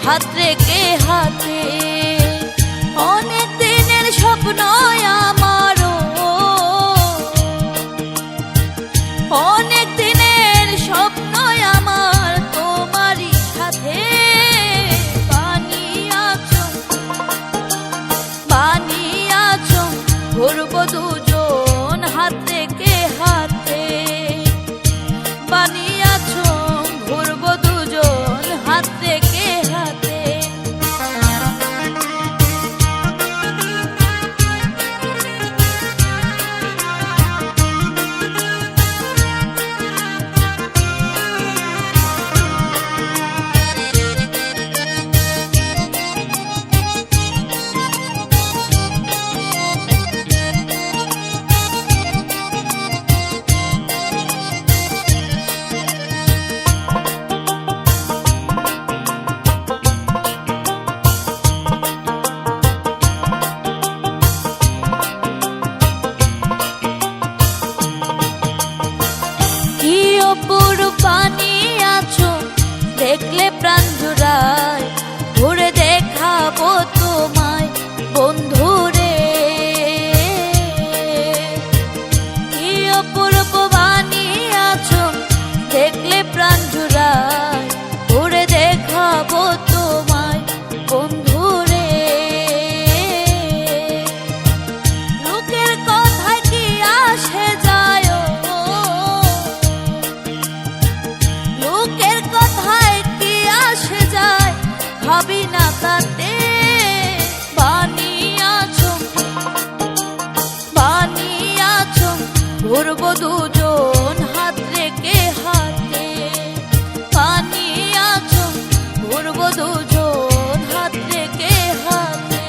হাত রেখে হাতে। অনেক দিনের স্বপ্ন আমারও, অনেক দিনের স্বপ্ন আমার তোমারই সাথে। বানিয়াছো বানিয়াছো ঘুরবো দুজন হাত রেখে হাতে। বানিয়াছো ঘুরবো দুজন হাত রেখে হাতে। বানিয়াছো দেখলে প্রাণ জুড়ায়, ঘুরে দেখাবো তোমায় বন্ধুরে। কি অপূর্ব বানিয়াছো দেখলে প্রাণ জুড়ায়, ঘুরে দেখাবো তোমায় বন্ধুরে। লোকের কথায় কি আসে যায়, লোকের কথায় কি আসে যায়, ভাবি না তাতে। বানিয়াছো বানিয়াছো ঘুরবো দুজন হাত রেখে হাতে। বানিয়াছো ঘুরবো দুজন হাত রেখে হাতে।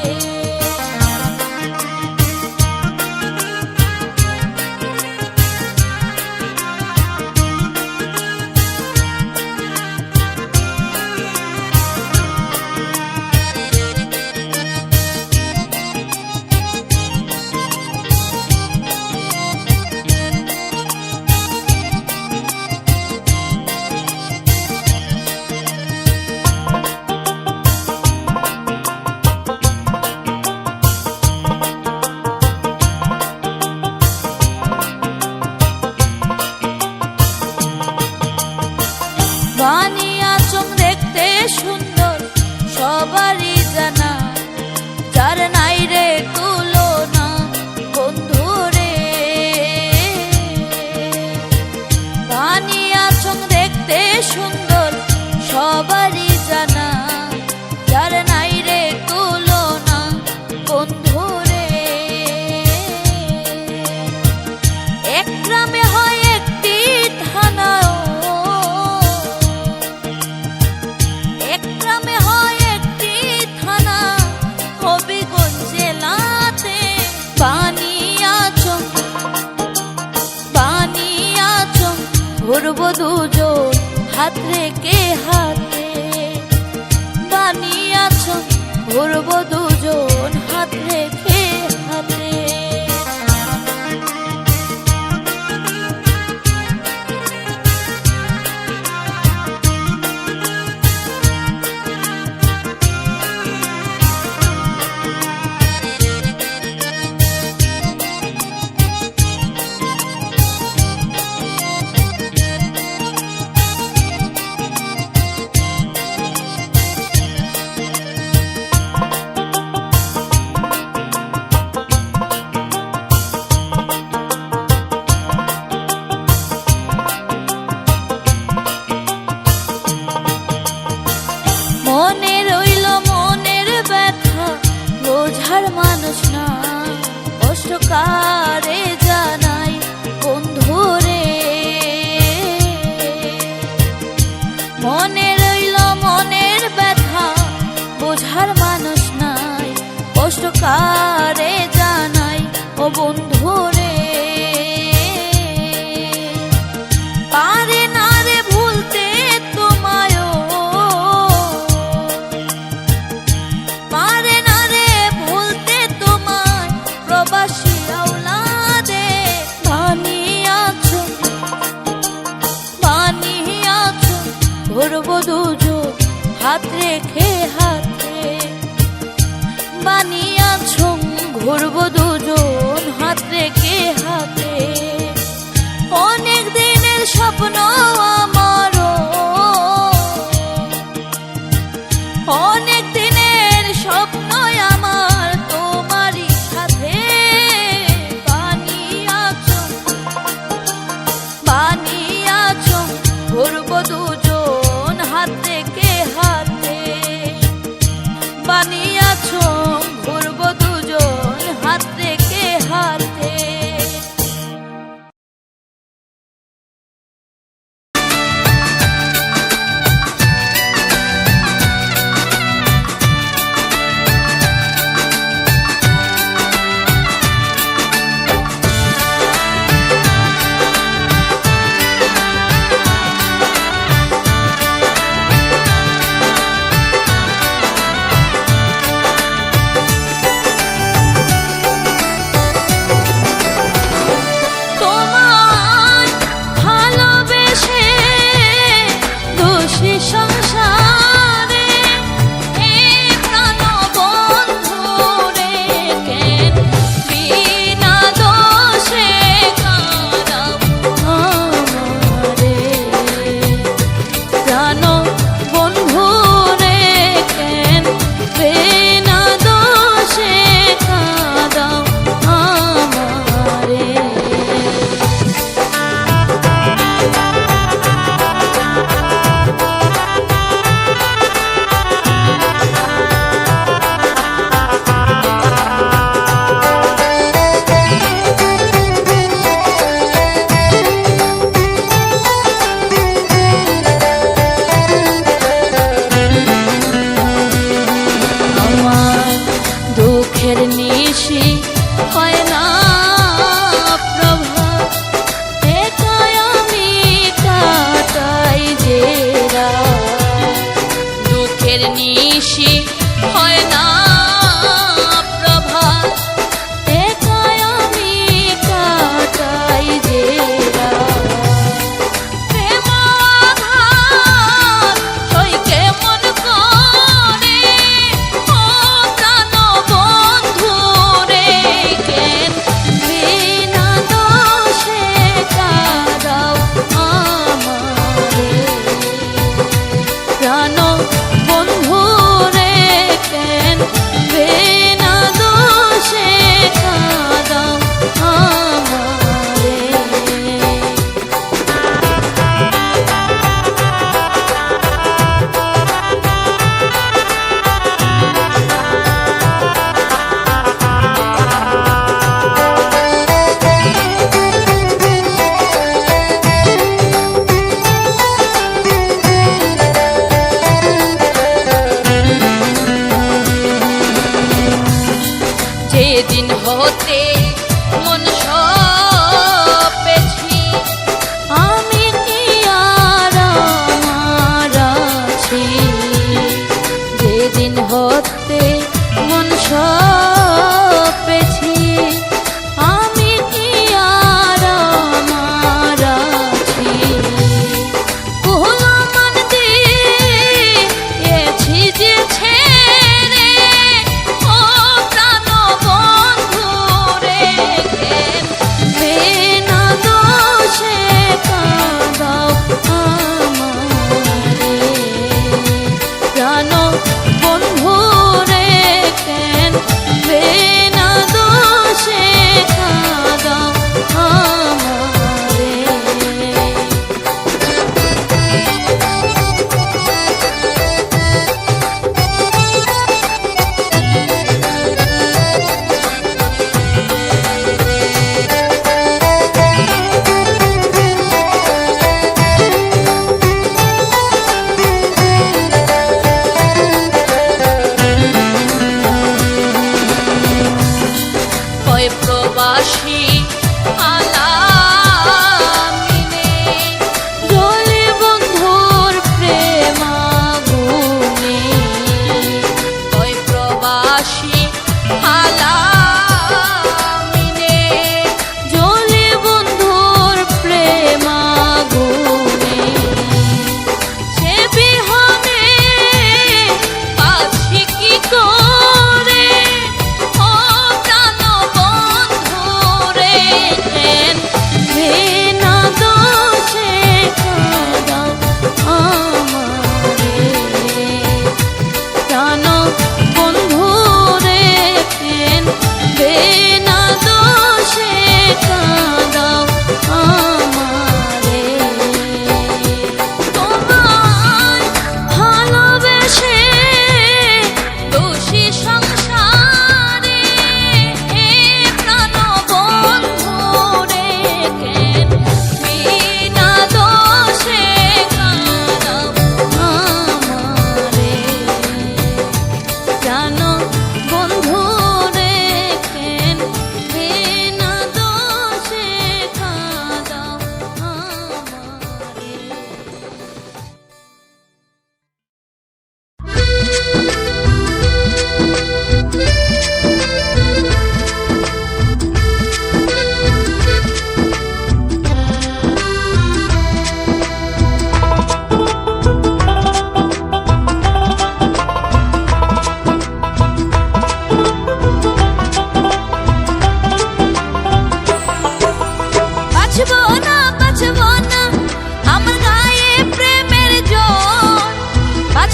বানিয়াছো দেখতে সুন্দর সবারই জানা, যার নাই রে তুলনা বন্ধুরে। বানিয়াছো দেখতে সুন্দর সবারই জানা, যার নাই রে তুলনা বন্ধুরে। এক গ্রামে হয় একটি থানা, বানিয়াছো বানিয়াছো ঘুরবো দুজন হাত রেখে হাতে। বানিয়াছো ঘুরবো দুজন হাত রেখে হাতে। মনে রইল মনের ব্যথা বোঝার মানুষ না, কষ্ট কারে জানাই বন্ধুরে। মনে রইল মনের ব্যথা বোঝার মানুষ নাই, কষ্ট কারে জানাই ও বন্ধুরে। পারে না রে ভুলতে তোমায়, পারে না রে ভুলতে তোমায় প্রবাসী আওলাদে। বানিয়াছো বানিয়াছো ঘুরবো দুজন হাত রেখে হাতে। বানিয়েছো ঘুরবো দুজন হাত রেখে হাতে। অনেক দিনের স্বপ্ন আমারও, অনেক দিনের স্বপ্ন আমার তোমারই সাথে। বানিয়েছো ঘুরবো দুজন হাত রেখে হাতে। বানিয়েছো ঘুরবো দুজন হাত রেখে হাতে।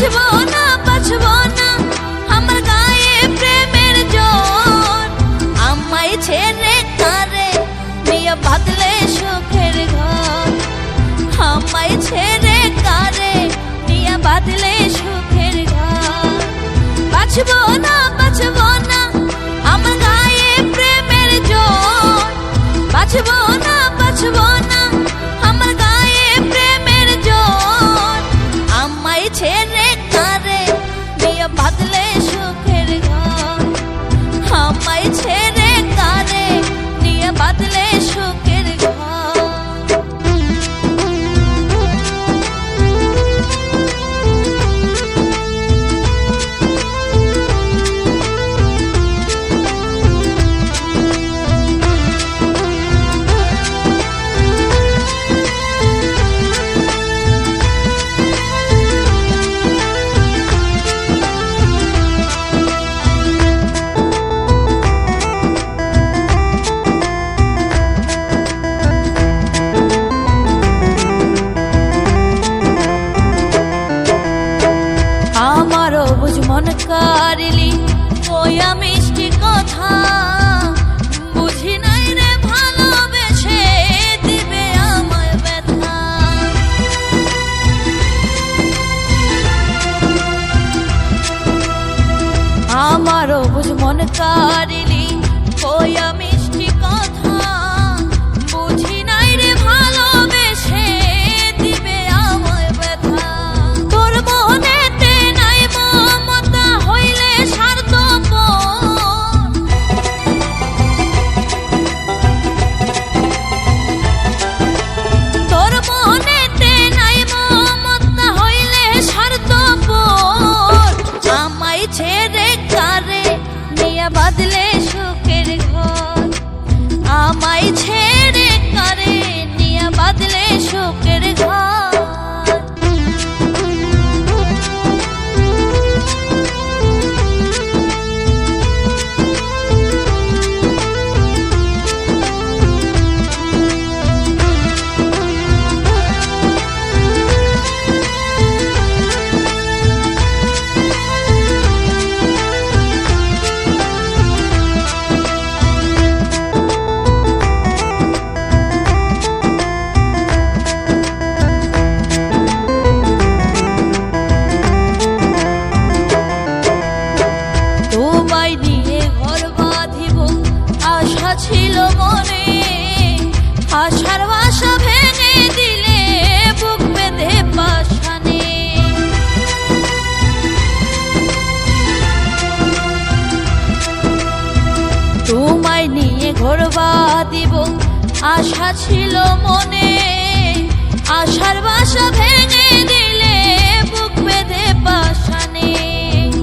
বাঁচবো না বাঁচবো না আমার গায়ে প্রেমের জোর আমায় ছেড়ে কারে নিয়ে বাঁধলে সুখের ঘর আমায় ছেড়ে কারে নিয়ে বাঁধলে সুখের ঘর বাঁচবো না আমার গায়ে প্রেমের জোর বাঁচবো না আমার গায়ে প্রেমের জোর আমায় ছেড়ে কারে নিয়ে বাঁধলে সুখের ঘর আমায় ছেড়ে কারে নিয়ে বাঁধলে সুখের ঘর আমারও বুঝ মন কারিলি ওয়া মিষ্টি কথা বুঝি নাই রে ভালোবেসে দিবে আমায় ব্যথা আমারও বুঝ মন কারিলি ওয়া মিষ্টি কথা বুঝি নাই রে ভালোবেসে দিবে আমায় ব্যথা তোর মনে বাদলে সুখের ঘর আমায় ছেড়ে কারে নিয়ে বাদলে সুখের ঘর ছিল মনে আশার বাসা ভেঙে দিলে বুক বেঁধে পাশানে তোমায় নিয়ে ঘর বাঁধিব আশা ছিল মনে আশার বাসা ভেঙে দিলে বুক বেঁধে পাশানে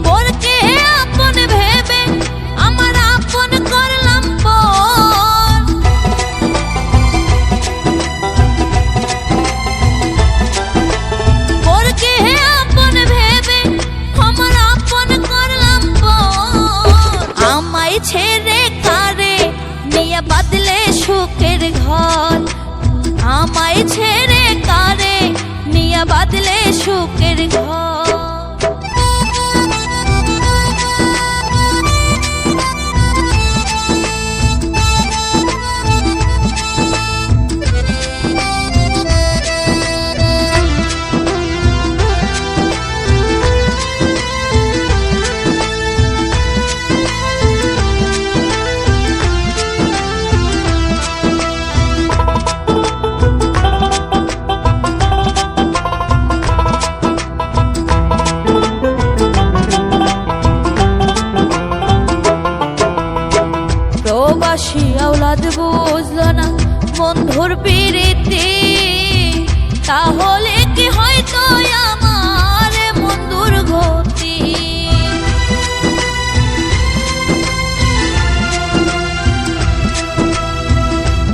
পরকে আপন ভেবে আমার আপন করলাম পরকে আপন ভেবে আমার আপন করলাম আমায় ছেড়ে কারে নিয়ে বাদলে সুখের ঘর আমায় ছেড়ে কারে নিয়ে বাদলে সুখের ঘর প্রবাসী আওলাদ বুঝলো না বন্ধুর প্রীতি তাহলে কি হয়তো আমার মন দুর্গতি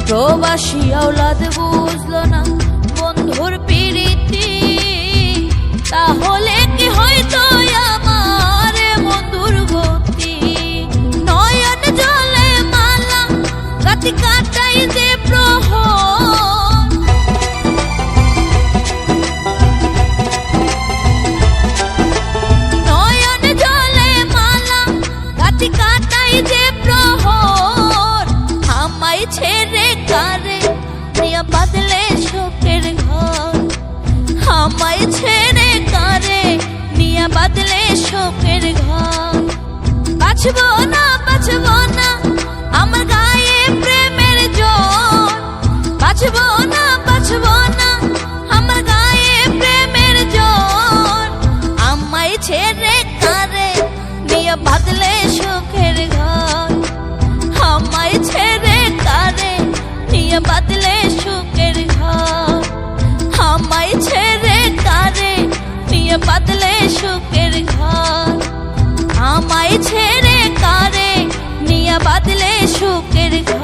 প্রবাসী আওলাদ বুঝলো না বন্ধুর প্রীতি তাহলে কি হয়তো আমার মন দুর্গতি নয়ন জলে মালা রাতি কাটাই যে প্রহর আমায় ছেড়ে কারে নিয়ে বাদলে শোকের ঘর। বাঁচবো না আমার গায়ে প্রেমের জোর। বাঁচবো না আমার গায়ে প্রেমের জোর। আমায় ছেড়ে কারে নিয়ে বাদলে সুখের ঘর। আমায় ছেড়ে কারে নিয়ে বাদলে সুখের ঘর। আমায় ছেড়ে কারে নিয়ে বাদলে সুখের ঘর। আমায় ছেড়ে কারে নিয়ে বাদলে সুখের ঘর।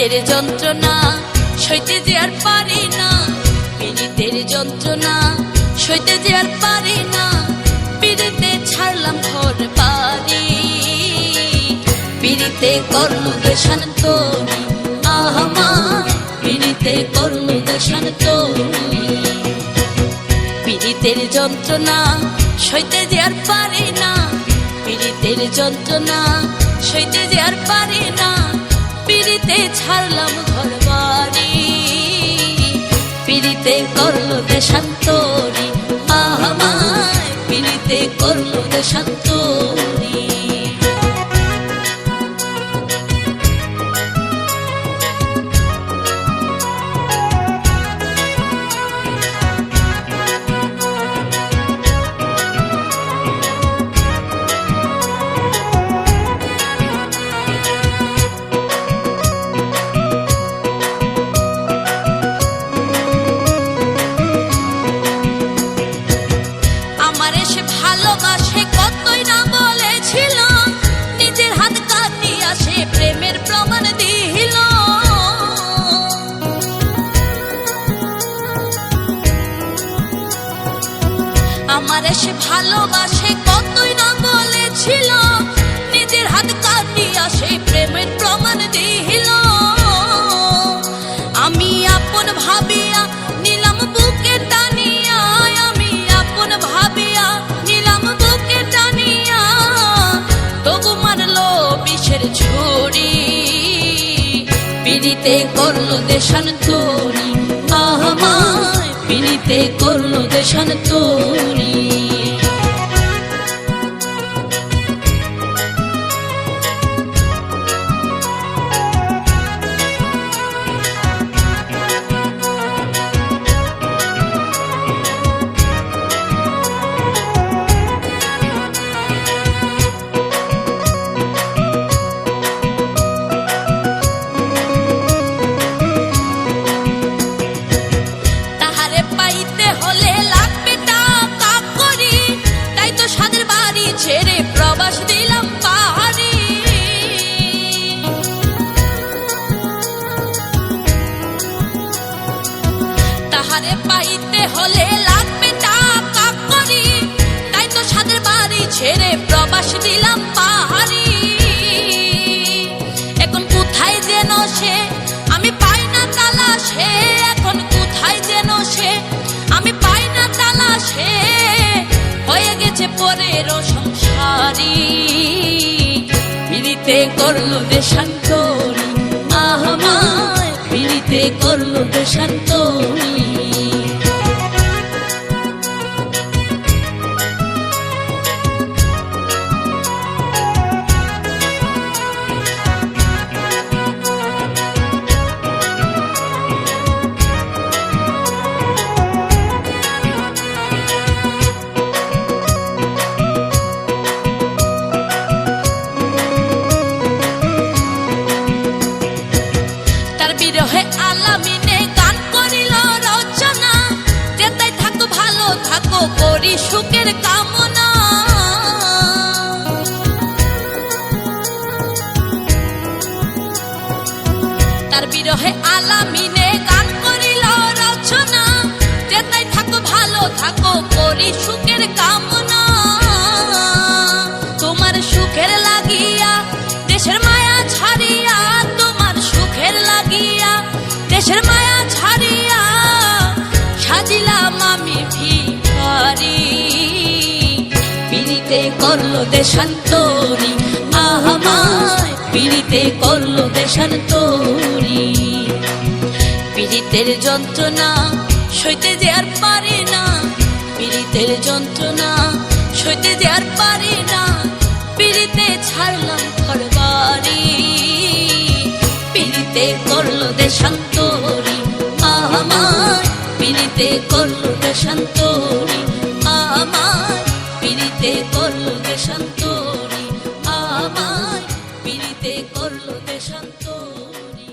পীড়িতের যন্ত্রণা সইতে যে আর পারি না, পীড়িতের যন্ত্রণা সইতে যে আর পারি না, পীড়িতে ছাড়লাম ঘর বাড়ি, পীড়িতে করলো দেশান্তরি, আমার পীড়িতে করলো দেশান্তরি। পীড়িতের যন্ত্রণা সইতে যে আর পারি না, পীড়িতের যন্ত্রণা সইতে যে আর পারি না, পীড়িতে ছাড়লাম ঘর বাড়ি, পীড়িতে করলো দেশান্তরি, আমায় পীড়িতে করলো দেশান্তরি। ভালোবাসে কতই না বলেছিল, নিজের হাত কাটিয়া সে প্রেমের প্রমাণ দিল। আমার সে ভালোবাসে কতই না বলেছিল, নিজের হাত কাটিয়া সে প্রেমের প্রমাণ দিল। আমি আপন ভাবিয়া নিলাম বুকে টানিয়া, আমি আপন ভাবিয়া নিলাম বুকে টানিয়া, তবু মারলো বিষের ছুরি, পীড়িতে করলো দেশান্তরি, আমায় পীড়িতে করলো দেশান্তরি। ছেড়ে প্রবাস দিলাম পাহাড়ি, তাহারে পাইতে হলে লাগবে টাকা করি, তাই তো সাদের বাড়ি ছেড়ে প্রবাস দিলাম পাহাড়ি। এখন কোথায় যেন সে আমি পাই না তালাশে, এখন কোথায় যেন সে আমি পাই না তালাশে, হয়ে গেছে পরের সংসারী, পীড়িতে করলো দেশান্তরি, আমায় পীড়িতে করলো দেশান্তরি। বিরহে আলামিনে গান করিল রচনা, যেতাই থাকো ভালো থাকো করি সুখের কামনা। তার বিরহে আলামিনে গান করিল রচনা, যেতাই থাকো ভালো থাকো করি সুখের কামনা। তোমার সুখের লাগিয়া দেশের মায়া ছাড়িয়া, তোমার সুখের লাগিয়া দেশের মায়া ছাড়িয়া, সাজিলাম আমি ভিখারি, পীড়িতে করলো দেশান্তরি, আমায় পীড়িতে করলো দেশান্তরি। পীড়িতের যন্ত্রণা সইতে যে আর পারি না, পীড়িতের যন্ত্রণা সইতে যে আর পারি না, পীড়িতে ছাড়লাম ঘর বাড়ি, পীড়িতে করলো দেশান্তরি, আমায় পীড়িতে করলো দেশান্তরি, আমায় পীড়িতে করলো দেশান্তরি, আমায় পীড়িতে করলো দেশান্তরি।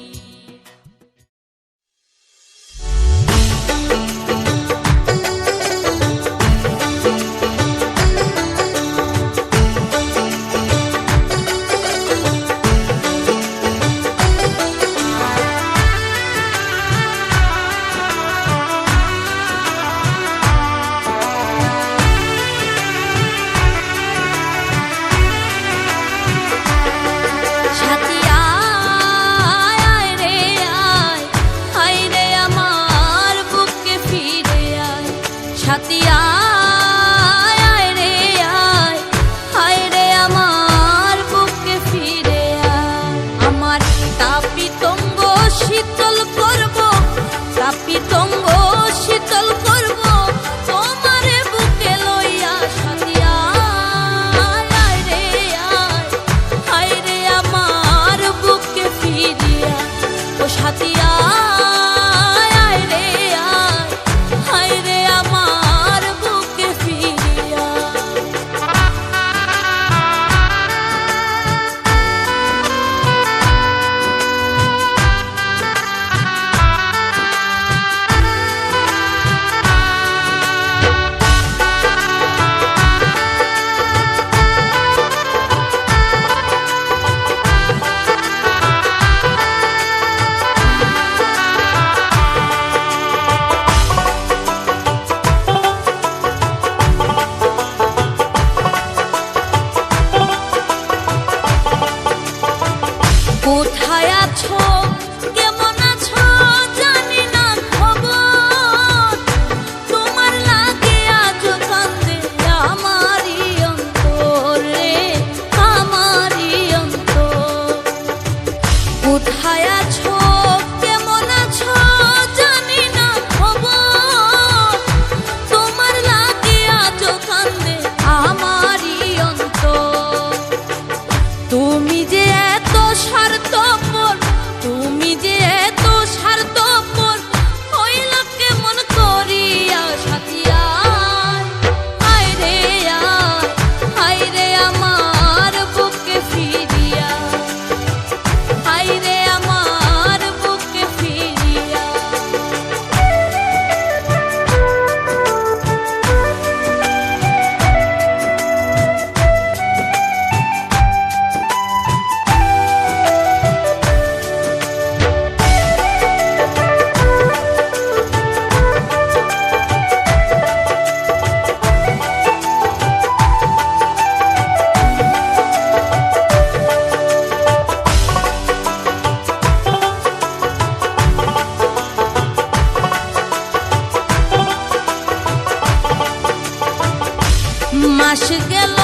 মাস গেল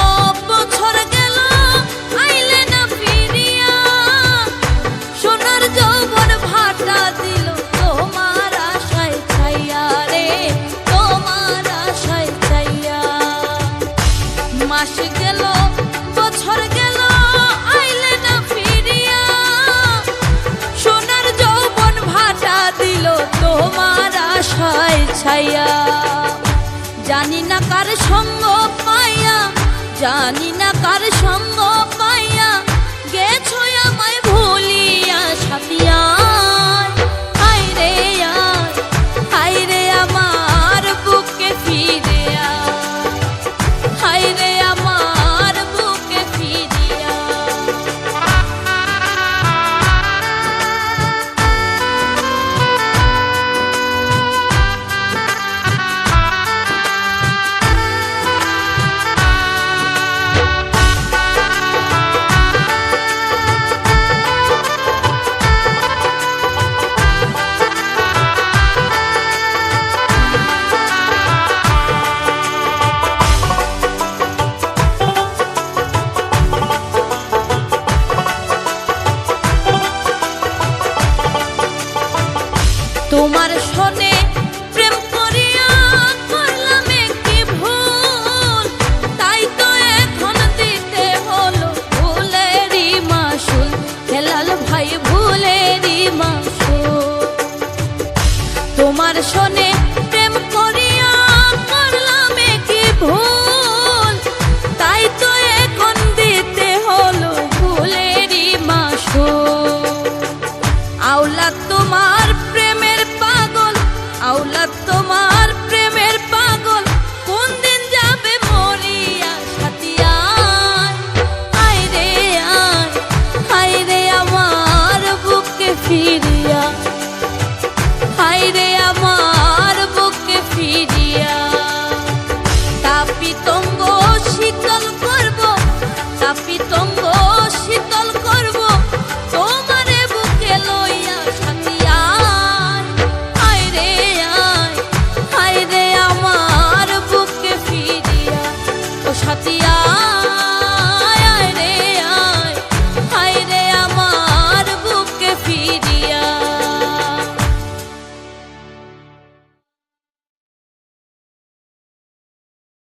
বছর গেল আইলে না ফিরিয়া, সোনার যৌবন ভাটা দিল তোমার আশায় ছাইয়া রে, তোমার আশায় ছাইয়া। মাস গেল বছর গেল আইলে না ফিরিয়া, সোনার যৌবন ভাটা দিল তোমার আশায় ছাইয়া। জানি না কার সঙ্গ পাইয়া, জানি না কার সঙ্গ পাইয়া গেছো আমায় ভুলিয়া সাথিয়া। হায় রে আয়, হায় রে আমার বুকে ফিরে আয়, হায় রে আমার বুকে ফিরিয়া। তোমার শোনে প্রেম করিয়া করলাম একটি ভুল, তাই তো এখন দিতে হলো ভুলেরই মাসুল, হেলাল ভাই ভুলেরই মাসুল। তোমার শোনে প্রেম করিয়া করলাম একটি ভুল, তাই তো এখন দিতে হলো ভুলেরই মাসুল। আওলাদ তোমার প্রেমের পাগল, আওলাদ তোমার প্রেমের পাগল, কোন দিন যাবে মরিয়া সাথিয়া। হায় রে আয়, হায় রে আমার বুকে ফিরিয়া, হায় রে আমার বুকে ফিরিয়া। তাপিতঙ্গ শীতল করব, তাপিতঙ্গ